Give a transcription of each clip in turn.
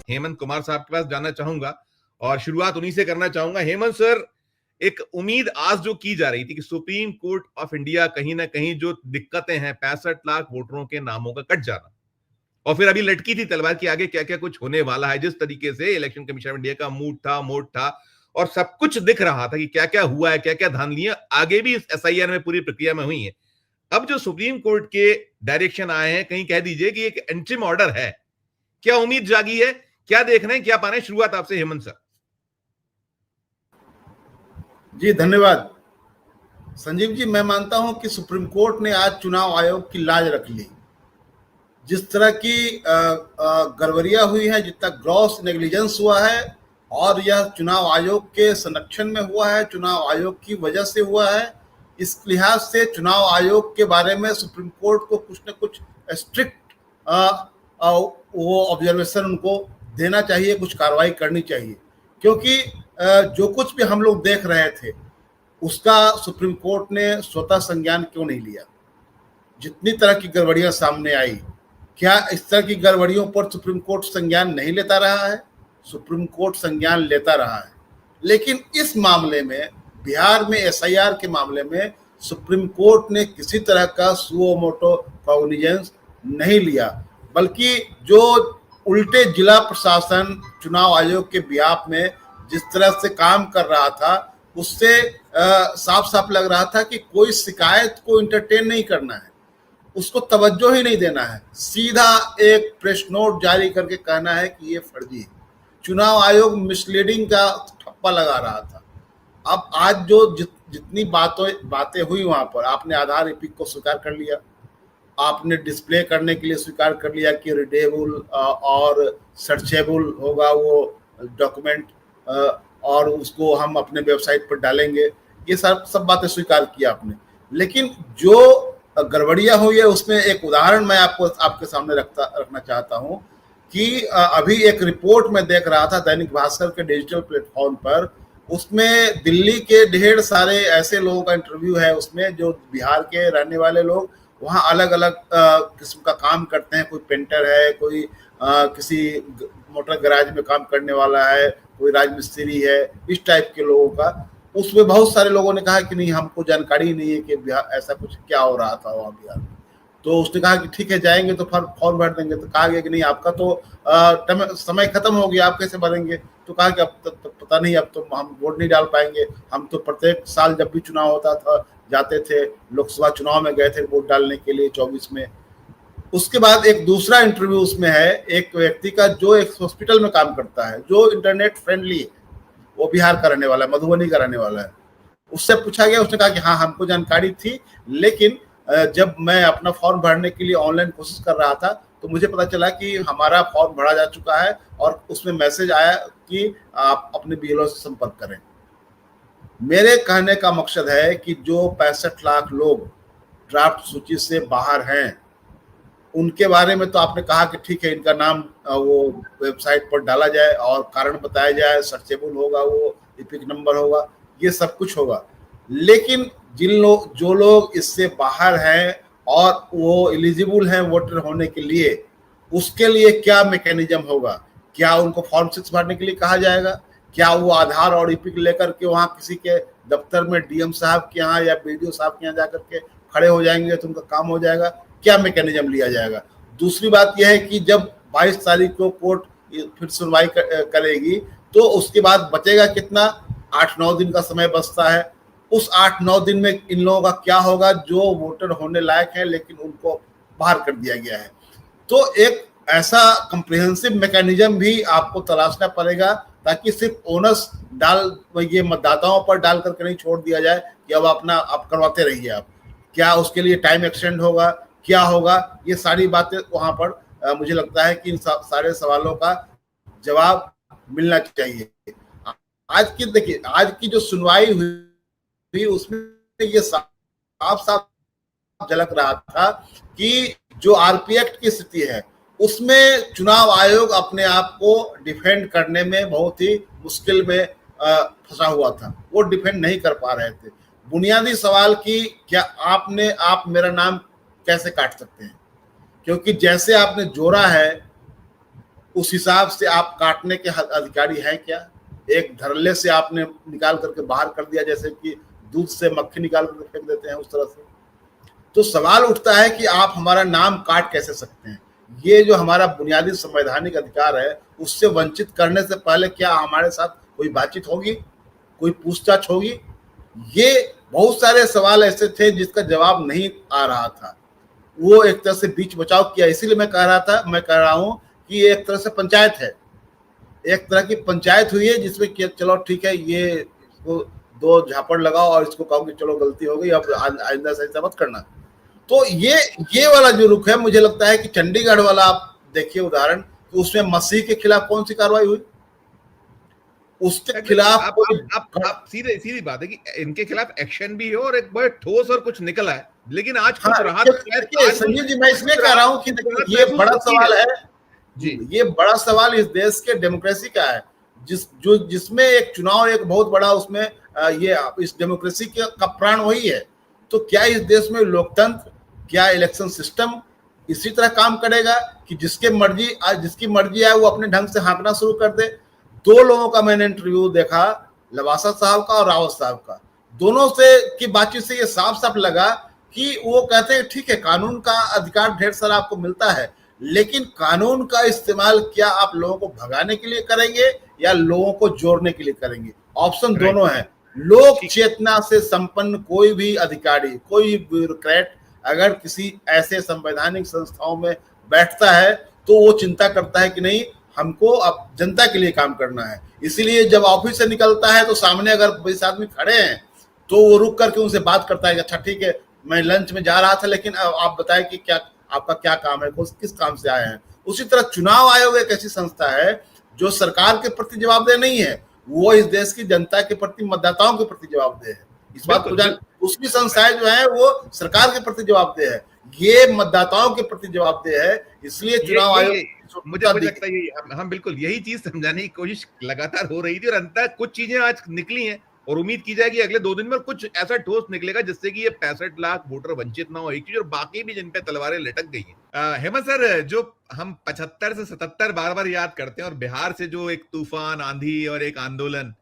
हेमंत कुमार साहब के पास जाना चाहूंगा और शुरुआत उन्हीं से करना चाहूंगा। हेमंत सर, एक उम्मीद आज जो की जा रही थी कि सुप्रीम कोर्ट ऑफ इंडिया कहीं ना कहीं जो दिक्कतें हैं 65 लाख वोटरों के नामों का कट जाना, और फिर अभी लटकी थी तलवार की आगे क्या क्या कुछ होने वाला है, जिस तरीके से इलेक्शन कमीशन ऑफ इंडिया का मूड था, मोड था, और सब कुछ दिख रहा था कि क्या क्या हुआ है, क्या क्या धांधलियां आगे भी इस एसआईआर में पूरी प्रक्रिया में हुई है। अब जो सुप्रीम कोर्ट के डायरेक्शन आए हैं, कहीं कह दीजिए कि एक एंट्रीम ऑर्डर है, क्या उम्मीद जागी है, क्या देख रहे हैं, क्या पा रहे हैं? शुरुआत आपसे हेमंत सर। जी धन्यवाद संजीव जी। मैं मानता हूं कि सुप्रीम कोर्ट ने आज चुनाव आयोग की लाज रख ली। जिस तरह की गड़बड़ियां हुई है, जितना ग्रॉस नेग्लिजेंस हुआ है, और यह चुनाव आयोग के संरक्षण में हुआ है, चुनाव आयोग की वजह से हुआ है। इस लिहाज से चुनाव आयोग के बारे में सुप्रीम कोर्ट को कुछ न कुछ स्ट्रिक्ट वो ऑब्जर्वेशन उनको देना चाहिए, कुछ कार्रवाई करनी चाहिए। क्योंकि जो कुछ भी हम लोग देख रहे थे उसका सुप्रीम कोर्ट ने स्वतः संज्ञान क्यों नहीं लिया? जितनी तरह की गड़बड़ियां सामने आई, क्या इस तरह की गड़बड़ियों पर सुप्रीम कोर्ट संज्ञान नहीं लेता रहा है? सुप्रीम कोर्ट संज्ञान लेता रहा है। लेकिन इस मामले में, बिहार में एसआईआर के मामले में, सुप्रीम कोर्ट ने किसी तरह का सुओ मोटो कॉग्निजेंस नहीं लिया, बल्कि जो उल्टे जिला प्रशासन चुनाव आयोग के बिहाफ में जिस तरह से काम कर रहा था, उससे साफ साफ लग रहा था कि कोई शिकायत को इंटरटेन नहीं करना है, उसको तवज्जो ही नहीं देना है। सीधा एक प्रेस नोट जारी करके कहना है कि ये फर्जी है। चुनाव आयोग मिसलीडिंग का ठप्पा लगा रहा था। अब आज जो जितनी बातें हुई वहां पर, आपने आधार एपिक को स्वीकार कर लिया, आपने डिस्प्ले करने के लिए स्वीकार कर लिया कि रीडेबल और सर्चेबल होगा वो डॉक्यूमेंट, और उसको हम अपने वेबसाइट पर डालेंगे, ये सब बातें स्वीकार किया आपने। लेकिन जो गड़बड़ियां हुई है उसमें एक उदाहरण मैं आपके सामने रखना चाहता हूं कि अभी एक रिपोर्ट में देख रहा था दैनिक भास्कर के डिजिटल प्लेटफॉर्म पर, उसमें दिल्ली के ढेर सारे ऐसे लोगों का इंटरव्यू है उसमें जो बिहार के रहने वाले लोग वहाँ अलग अलग किस्म का काम करते हैं। कोई पेंटर है, कोई किसी मोटर गैराज में काम करने वाला है, कोई राजमिस्त्री है, इस टाइप के लोगों का। उसमें बहुत सारे लोगों ने कहा कि नहीं, हमको जानकारी नहीं है कि बिहार ऐसा कुछ क्या हो रहा था वहाँ बिहार में। तो उसने कहा कि ठीक है, जाएंगे तो फॉर्म भर देंगे। तो कहा गया कि नहीं, आपका तो समय खत्म हो गया, आप कैसे भरेंगे? तो कहा कि अब तो पता नहीं, अब तो हम वोट नहीं डाल पाएंगे। हम तो प्रत्येक साल जब भी चुनाव होता था जाते थे, लोकसभा चुनाव में गए थे वोट डालने के लिए 24 में। उसके बाद एक दूसरा इंटरव्यू उसमें है एक व्यक्ति का जो एक हॉस्पिटल में काम करता है, जो इंटरनेट फ्रेंडली है, वो बिहार का रहने वाला है, मधुबनी का रहने वाला है। उससे पूछा गया, उसने कहा कि हाँ, हमको जानकारी थी, लेकिन जब मैं अपना फॉर्म भरने के लिए ऑनलाइन कोशिश कर रहा था तो मुझे पता चला कि हमारा फॉर्म भरा जा चुका है और उसमें मैसेज आया कि आप अपने बीएलओ से संपर्क करें। मेरे कहने का मकसद है कि जो 65 लाख लोग ड्राफ्ट सूची से बाहर हैं, उनके बारे में तो आपने कहा कि ठीक है, इनका नाम वो वेबसाइट पर डाला जाए और कारण बताया जाए, सर्चेबल होगा, वो इपिक नंबर होगा, ये सब कुछ होगा। लेकिन जो लोग इससे बाहर हैं और वो एलिजिबल हैं वोटर होने के लिए, उसके लिए क्या मैकेनिज्म होगा? क्या उनको फॉर्म 6 भरने के लिए कहा जाएगा? क्या वो आधार और इपिक लेकर के वहाँ किसी के दफ्तर में डीएम साहब के यहाँ या बीडीओ साहब के यहाँ जाकर के खड़े हो जाएंगे तो उनका काम हो जाएगा? क्या मैकेनिज्म लिया जाएगा? दूसरी बात यह है कि जब 22 तारीख को कोर्ट फिर सुनवाई करेगी तो उसके बाद बचेगा कितना? 8-9 दिन का समय बचता है। उस 8-9 दिन में इन लोगों का क्या होगा जो वोटर होने लायक है लेकिन उनको बाहर कर दिया गया है? तो एक ऐसा कंप्रिहेंसिव मैकेनिज्म भी आपको तलाशना पड़ेगा, ताकि सिर्फ ओनस ये मतदाताओं पर डाल करके नहीं छोड़ दिया जाए कि अब आप करवाते रहिए। आप क्या उसके लिए टाइम एक्सटेंड होगा, क्या होगा? ये सारी बातें वहां पर मुझे लगता है कि इन सारे सवालों का जवाब मिलना चाहिए। आज की जो सुनवाई हुई उसमें ये साफ साफ झलक रहा था कि जो आरपी एक्ट की स्थिति है उसमें चुनाव आयोग अपने आप को डिफेंड करने में बहुत ही मुश्किल में फंसा हुआ था। वो डिफेंड नहीं कर पा रहे थे। बुनियादी सवाल की क्या आप मेरा नाम कैसे काट सकते हैं? क्योंकि जैसे आपने जोड़ा है उस हिसाब से आप काटने के अधिकारी हैं क्या? एक धरल्ले से आपने निकाल करके बाहर कर दिया, जैसे कि दूध से मक्खी निकाल करके फेंक देते हैं उस तरह से। तो सवाल उठता है कि आप हमारा नाम काट कैसे सकते हैं? ये जो हमारा बुनियादी संवैधानिक अधिकार है, उससे वंचित करने से पहले क्या हमारे साथ कोई बातचीत होगी, कोई पूछताछ होगी? ये बहुत सारे सवाल ऐसे थे जिसका जवाब नहीं आ रहा था। वो एक तरह से बीच बचाव किया। इसीलिए मैं कह रहा हूं कि ये एक तरह से पंचायत है, एक तरह की पंचायत हुई है जिसमें कि चलो ठीक है, ये इसको 2 झापड़ लगाओ और इसको कहो कि चलो गलती हो गई, अब आइंदा से ऐसा मत करना। तो ये वाला जो रुख है, मुझे लगता है कि चंडीगढ़ वाला आप देखिए उदाहरण, तो उसमें मसीह के खिलाफ कौन सी कार्रवाई हुई? उसके खिलाफ आप सीधी बात है कि इनके खिलाफ एक्शन भी हो और एक बड़े ठोस और कुछ निकला है, लेकिन आज कुछ राहत संजीव जी, मैं इसलिए कह रहा हूं कि ये बड़ा सवाल है जी, ये बड़ा सवाल इस देश के डेमोक्रेसी का है, जिसमें एक चुनाव एक बहुत बड़ा उसमें ये इस डेमोक्रेसी का प्राण वही है। तो क्या इस देश में लोकतंत्र, क्या इलेक्शन सिस्टम इसी तरह काम करेगा कि जिसकी मर्जी आए वो अपने ढंग से हाँकना शुरू कर दे? 2 लोगों का मैंने इंटरव्यू देखा, लवासा साहब का और रावत साहब का। दोनों से की बातचीत से ये साफ साफ लगा कि वो कहते हैं ठीक है, कानून का अधिकार ढेर सारा आपको मिलता है, लेकिन कानून का इस्तेमाल क्या आप लोगों को भगाने के लिए करेंगे या लोगों को जोड़ने के लिए करेंगे? ऑप्शन दोनों है। लोक चेतना से संपन्न कोई भी अधिकारी, कोई ब्यूरोक्रेट अगर किसी ऐसे संवैधानिक संस्थाओं में बैठता है तो वो चिंता करता है कि नहीं, हमको अब जनता के लिए काम करना है। इसीलिए जब ऑफिस से निकलता है तो सामने अगर 20 आदमी खड़े हैं तो वो रुक करके उनसे बात करता है कि अच्छा ठीक है, मैं लंच में जा रहा था, लेकिन आप बताएं कि क्या आपका क्या काम है, किस काम से आए हैं। उसी तरह चुनाव आयोग एक ऐसी संस्था है जो सरकार के प्रति जवाबदेह नहीं है, वो इस देश की जनता के प्रति, मतदाताओं के प्रति जवाबदेह है। इस बात को जान, दूसरी संस्थाएं जो है वो सरकार के प्रति जवाबदेह है, ये मतदाताओं के प्रति जवाबदेह है। इसलिए चुनाव आयोग, मुझे लगता है हम बिल्कुल यही चीज समझाने की कोशिश लगातार हो रही थी, और अंततः कुछ चीजें आज निकली हैं और उम्मीद की जाए कि अगले 2 दिन में कुछ ऐसा ठोस निकलेगा जिससे कि ये 65 लाख वोटर वंचित ना हो, एक चीज, और बाकी भी जिन पे तलवारें लटक गई हैं। हेमंत सर, जो हम 75 से 77 बार याद करते हैं, और बिहार से जो एक तूफान, आंधी और एक आंदोलन,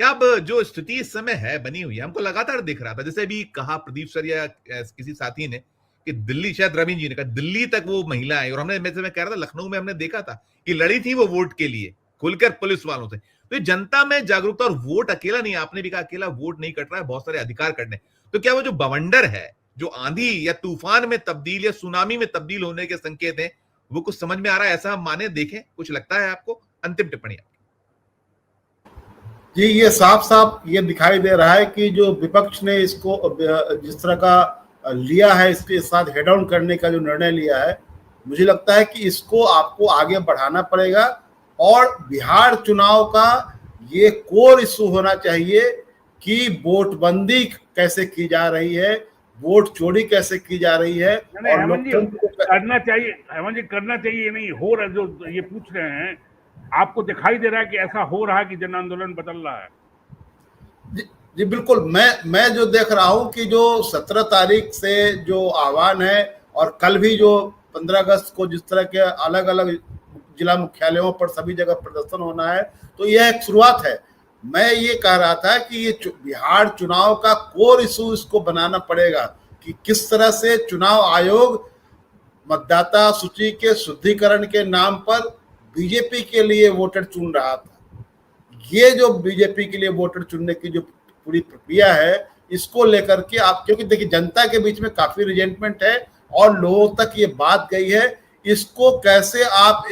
क्या अब जो स्थिति इस समय है बनी हुई है, हमको लगातार दिख रहा था, जैसे अभी कहा प्रदीप सर या किसी साथी ने कि दिल्ली, शायद रवीन जी ने कहा, दिल्ली तक वो महिला है, और हमने, मैं कह रहा था, लखनऊ में हमने देखा था कि लड़ी थी वो वोट के लिए खुलकर पुलिस वालों से। तो जनता में जागरूकता, और वोट अकेला नहीं, आपने भी कहा अकेला वोट नहीं कट रहा है, बहुत सारे अधिकार कटने। तो क्या वो जो बवंडर है, जो आंधी या तूफान में तब्दील या सुनामी में तब्दील होने के संकेत हैं, वो कुछ समझ में आ रहा है, ऐसा हम माने, देखें, कुछ लगता है आपको? अंतिम टिप्पणी जी, ये साफ साफ ये दिखाई दे रहा है कि जो विपक्ष ने इसको जिस तरह का लिया है, इसके साथ हेड ऑन करने का जो निर्णय लिया है, मुझे लगता है कि इसको आपको आगे बढ़ाना पड़ेगा। और बिहार चुनाव का ये कोर इशू होना चाहिए कि वोटबंदी कैसे की जा रही है, वोट चोरी कैसे की जा रही है, और करना चाहिए। हेमंत जी, करना चाहिए नहीं हो रहा, जो ये पूछ रहे हैं, आपको दिखाई दे रहा है कि ऐसा हो रहा है कि जन आंदोलन बदल रहा है? जी बिल्कुल, मैं जो देख रहा हूं कि जो 17 तारीख से जो आह्वान है, और कल भी जो 15 अगस्त को जिस तरह के अलग अलग जिला मुख्यालयों पर सभी जगह प्रदर्शन होना है, तो यह एक शुरुआत है। मैं ये कह रहा था कि ये बिहार चुनाव का कोर इशू इसको बनाना पड़ेगा कि किस तरह से चुनाव आयोग मतदाता सूची के शुद्धिकरण के नाम पर बीजेपी के लिए वोटर चुन रहा था। ये जो बीजेपी के लिए वोटर चुनने की जो पूरी प्रक्रिया है, इसको लेकर के आप, क्योंकि देखिए जनता के बीच में काफी रिजेंटमेंट है और लोगों तक ये बात गई है, इसको कैसे आप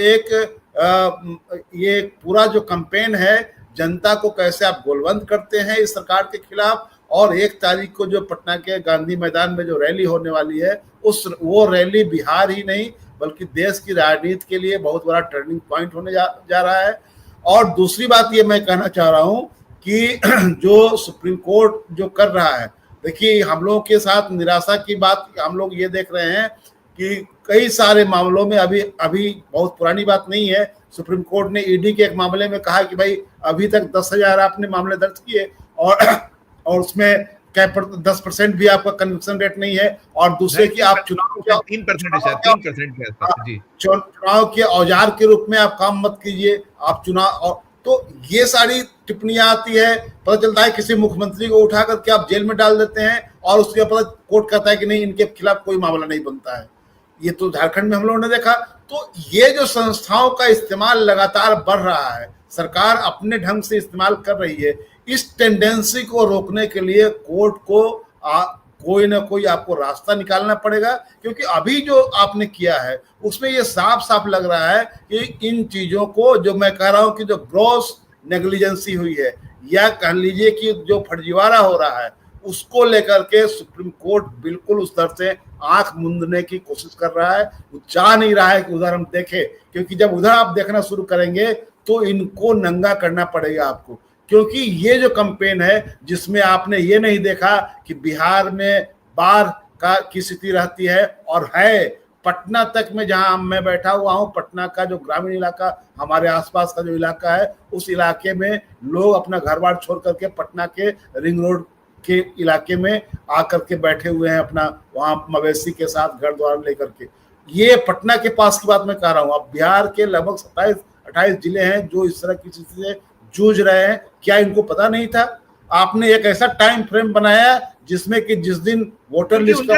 ये पूरा जो कैंपेन है, जनता को कैसे आप गोलबंद करते हैं इस सरकार के खिलाफ। और 1 तारीख को जो पटना के गांधी मैदान में जो रैली होने वाली है, वो रैली बिहार ही नहीं बल्कि देश की राजनीति के लिए बहुत बड़ा टर्निंग पॉइंट होने जा रहा है। और दूसरी बात ये मैं कहना चाह रहा हूं कि जो सुप्रीम कोर्ट जो कर रहा है, देखिए हम लोगों के साथ निराशा की बात हम लोग ये देख रहे हैं कि कई सारे मामलों में, अभी बहुत पुरानी बात नहीं है, सुप्रीम कोर्ट ने ईडी के एक मामले में कहा कि भाई अभी तक 10,000 आपने मामले दर्ज किए और उसमें 10% भी आपका कन्विक्शन रेट नहीं है, और दूसरे की आप चुनाव 3% जी, चुनाव के औजार के रूप में आप काम मत कीजिए, आप चुनाव। तो ये सारी टिप्पणियां आती है, पता चलता है किसी मुख्यमंत्री को उठा करके आप जेल में डाल देते हैं, और उसके बाद कोर्ट कहता है कि नहीं, इनके खिलाफ कोई मामला नहीं बनता है। ये तो झारखंड में हम लोगों ने देखा। तो ये जो संस्थाओं का इस्तेमाल लगातार बढ़ रहा है, सरकार अपने ढंग से इस्तेमाल कर रही है, इस टेंडेंसी को रोकने के लिए कोर्ट को कोई ना कोई आपको रास्ता निकालना पड़ेगा। क्योंकि अभी जो आपने किया है उसमें ये साफ साफ लग रहा है कि इन चीजों को, जो मैं कह रहा हूं कि जो ग्रॉस नेग्लिजेंसी हुई है, या कह लीजिए कि जो फर्जीवाड़ा हो रहा है, उसको लेकर के सुप्रीम कोर्ट बिल्कुल उस तरह से आंख मूंदने की कोशिश कर रहा है। वो चाह नहीं रहा है कि उधर हम देखें, क्योंकि जब उधर आप देखना शुरू करेंगे तो इनको नंगा करना पड़ेगा आपको। क्योंकि ये जो कैंपेन है, जिसमें आपने ये नहीं देखा कि बिहार में बाढ़ की स्थिति रहती है, और है पटना तक में, जहां मैं बैठा हुआ हूं, पटना का जो ग्रामीण इलाका, हमारे आसपास का जो इलाका है, उस इलाके में लोग अपना घर बार छोड़ करके पटना के रिंग रोड के इलाके में आकर के बैठे हुए हैं, अपना वहां मवेशी के साथ घर द्वार लेकर के। ये पटना के पास की बात मैं कह रहा हूं। अब बिहार के लगभग 27-28 जिले हैं जो इस तरह की स्थिति से जूझ रहे हैं। क्या इनको पता नहीं था? आपने एक ऐसा टाइम फ्रेम बनाया जिसमें कि जिस दिन वोटर लिस्ट का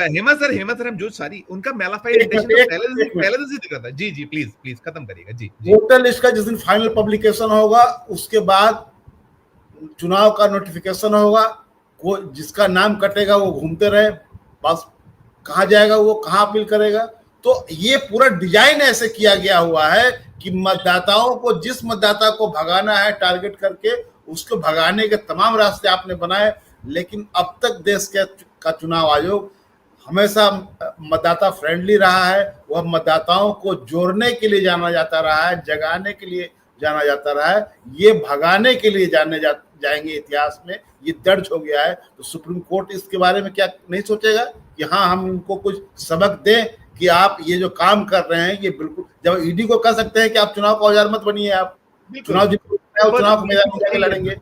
हेमंत सर हम जो सारी उनका मैलाफाइड पहले से दिखा था। जी प्लीज खत्म करिएगा। जी वोटर लिस्ट का जिस दिन फाइनल पब्लिकेशन होगा, उसके बाद चुनाव का नोटिफिकेशन होगा, कोई जिसका नाम कटेगा वो घूमते रहे, बस कहाँ जाएगा, वो कहाँ अपील करेगा। तो ये पूरा डिजाइन ऐसे किया गया हुआ है कि मतदाताओं को, जिस मतदाता को भगाना है टारगेट करके, उसको भगाने के तमाम रास्ते आपने बनाए। लेकिन अब तक देश का चुनाव आयोग हमेशा मतदाता फ्रेंडली रहा है। वह मतदाताओं को जोड़ने के लिए जाना जाता रहा है, जगाने के लिए जाना जाता रहा है। ये भगाने के लिए जाएंगे इतिहास में, ये दर्ज हो गया है। तो सुप्रीम कोर्ट इसके बारे में क्या नहीं सोचेगा कि हाँ, हम इनको कुछ सबक दें कि आप ये जो काम कर रहे हैं, ये बिल्कुल, जब ईडी को कह सकते हैं कि आप चुनाव का औजार मत बनिए, आप चुनाव को मैदान में जाके लड़ेंगे।